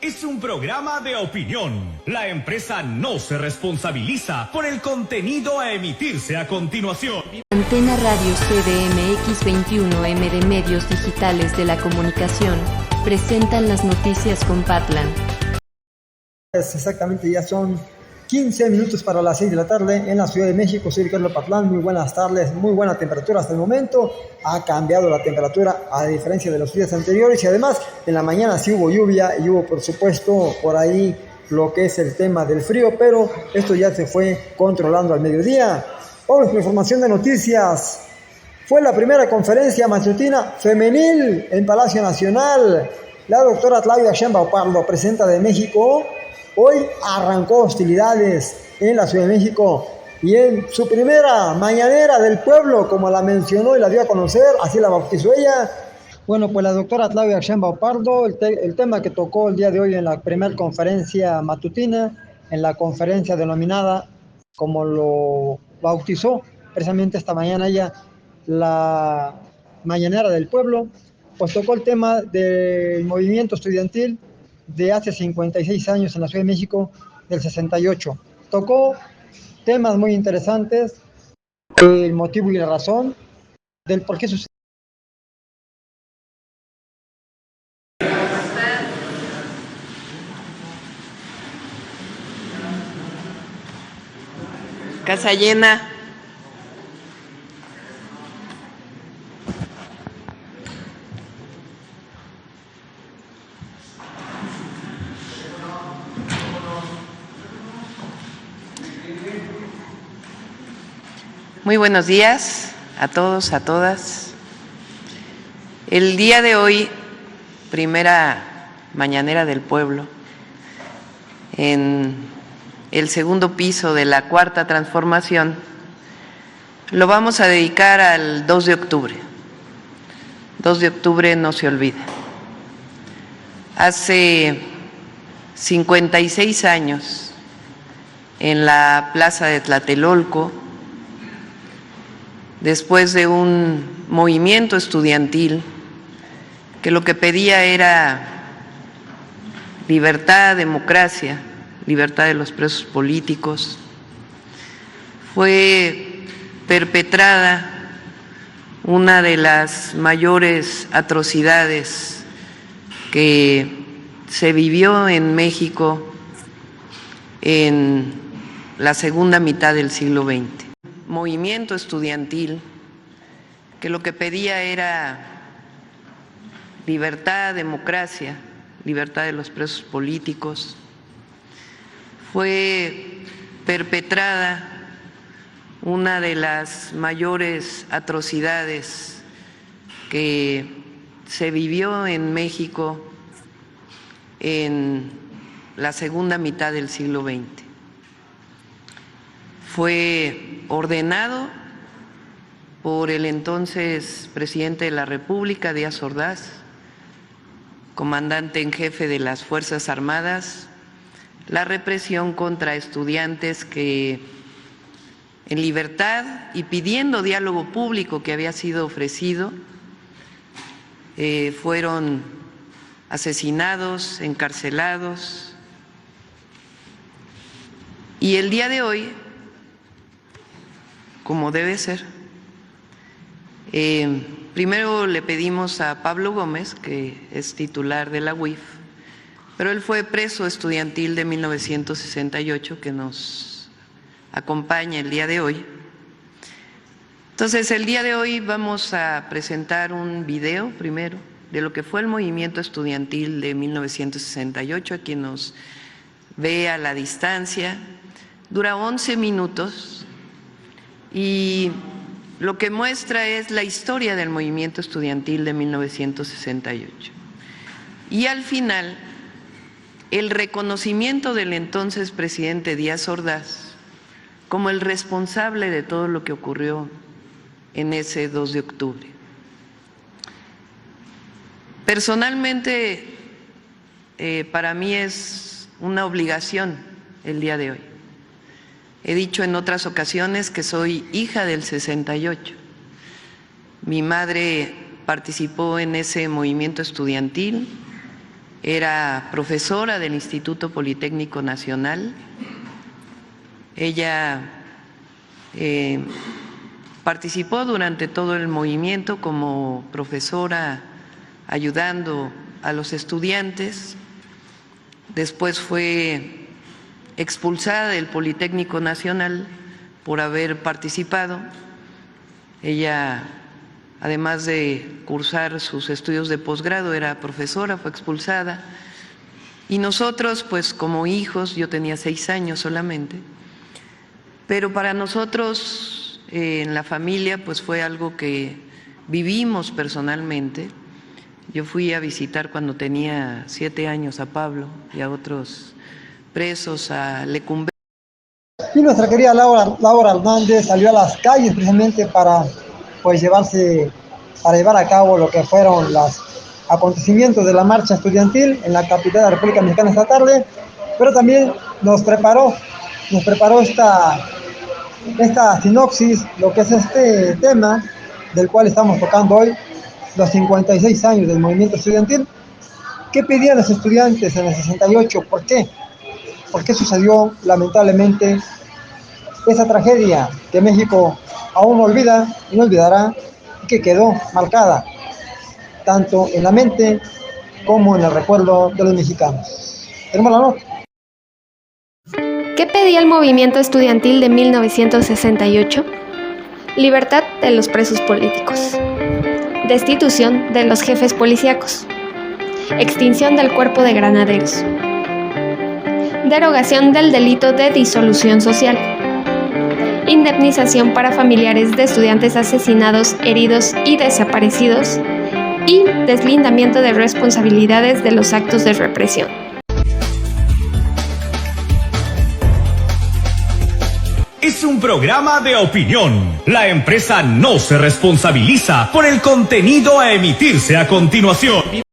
es un programa de opinión. La empresa no se responsabiliza por el contenido a emitirse a continuación. Antena Radio CDMX 21M de Medios Digitales de la Comunicación presentan las noticias con Patlan. Exactamente, ya son 15 minutos para las 6 de la tarde en la Ciudad de México. Soy Ricardo Patlán, muy buenas tardes, muy buena temperatura hasta el momento. Ha cambiado la temperatura a diferencia de los días anteriores y además en la mañana sí hubo lluvia y hubo por supuesto por ahí lo que es el tema del frío, pero esto ya se fue controlando al mediodía. Vamos con información de noticias. Fue la primera conferencia matutina femenil en Palacio Nacional. La doctora Claudia Sheinbaum Pardo, presidenta de México, hoy arrancó hostilidades en la Ciudad de México y en su primera mañanera del pueblo, como la mencionó y la dio a conocer, así la bautizó ella. Bueno, pues la doctora Claudia Sheinbaum Pardo, el tema que tocó el día de hoy en la primera conferencia matutina, en la conferencia denominada, como lo bautizó precisamente esta mañana ella, la mañanera del pueblo, pues tocó el tema del movimiento estudiantil de hace 56 años en la Ciudad de México, del 68. Tocó temas muy interesantes, el motivo y la razón del por qué sucedió. Casa llena. Muy buenos días a todos, a todas. El día de hoy, primera mañanera del pueblo, en el segundo piso de la Cuarta Transformación, lo vamos a dedicar al 2 de octubre. 2 de octubre no se olvida. Hace 56 años, en la plaza de Tlatelolco, después de un movimiento estudiantil que lo que pedía era libertad, democracia, libertad de los presos políticos, fue perpetrada una de las mayores atrocidades que se vivió en México en la segunda mitad del siglo XX. Movimiento estudiantil que lo que pedía era libertad, democracia, libertad de los presos políticos. Fue perpetrada una de las mayores atrocidades que se vivió en México en la segunda mitad del siglo XX. Fue ordenado por el entonces presidente de la República, Díaz Ordaz, comandante en jefe de las Fuerzas Armadas, la represión contra estudiantes que en libertad y pidiendo diálogo público que había sido ofrecido, fueron asesinados, encarcelados. Y el día de hoy, como debe ser, primero le pedimos a Pablo Gómez, que es titular de la UIF, pero él fue preso estudiantil de 1968, que nos acompaña el día de hoy. Entonces, el día de hoy vamos a presentar un video primero de lo que fue el movimiento estudiantil de 1968, a quien nos ve a la distancia. Dura 11 minutos y lo que muestra es la historia del movimiento estudiantil de 1968. Y al final, el reconocimiento del entonces presidente Díaz Ordaz como el responsable de todo lo que ocurrió en ese 2 de octubre. Personalmente, para mí es una obligación el día de hoy. He dicho en otras ocasiones que soy hija del 68. Mi madre participó en ese movimiento estudiantil era profesora del Instituto Politécnico Nacional. Ella participó durante todo el movimiento como profesora ayudando a los estudiantes. Después fue expulsada del Politécnico Nacional por haber participado. Ella, además de cursar sus estudios de posgrado, era profesora, fue expulsada. Y nosotros, pues como hijos, yo tenía 6 años solamente, pero para nosotros en la familia pues fue algo que vivimos personalmente. Yo fui a visitar cuando tenía 7 años a Pablo y a otros presos a Lecumberri. Y nuestra querida Laura Hernández salió a las calles precisamente para llevar a cabo lo que fueron los acontecimientos de la marcha estudiantil en la capital de la República Mexicana esta tarde, pero también nos preparó esta sinopsis, lo que es este tema del cual estamos tocando hoy, los 56 años del movimiento estudiantil. ¿Qué pedían los estudiantes en el 68? ¿Por qué? ¿Por qué sucedió lamentablemente esa tragedia que México aún no olvida y no olvidará, y que quedó marcada tanto en la mente como en el recuerdo de los mexicanos? Tenemos la nota. ¿Qué pedía el movimiento estudiantil de 1968? Libertad de los presos políticos, destitución de los jefes policíacos, extinción del cuerpo de granaderos, derogación del delito de disolución social, indemnización para familiares de estudiantes asesinados, heridos y desaparecidos, y deslindamiento de responsabilidades de los actos de represión. Es un programa de opinión. La empresa no se responsabiliza por el contenido a emitirse a continuación.